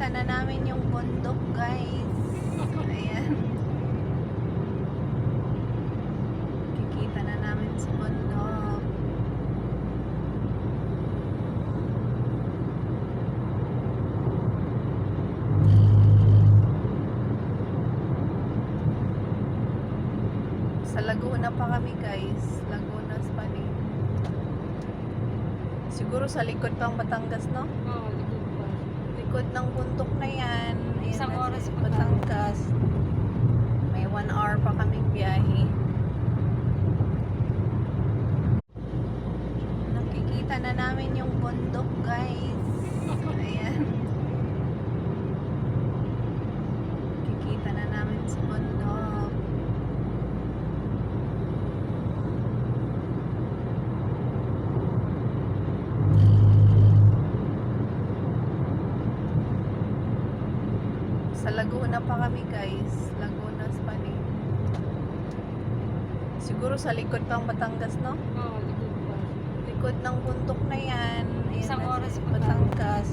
Nakikita na namin yung bundok, guys. Ayan. Nakikita na namin sa bundok. Sa Laguna pa kami, guys. Laguna, Spain. Siguro sa likod pang Batangas, no? Oo, likod pa. Likod ng bundok na yan. Ayan Isang na oras si pa Batangas. May 1 hour pa kaming biyahe. Nakikita na namin yung bundok, guys. Ayan. Nakikita na namin sa bundok. Sa Laguna pa kami, guys. Laguna, Spain. Siguro sa likod pang Batangas, no? Oo, likod pa. Likod ng bundok na yan. Ayan Isang na oras si pa. Batangas.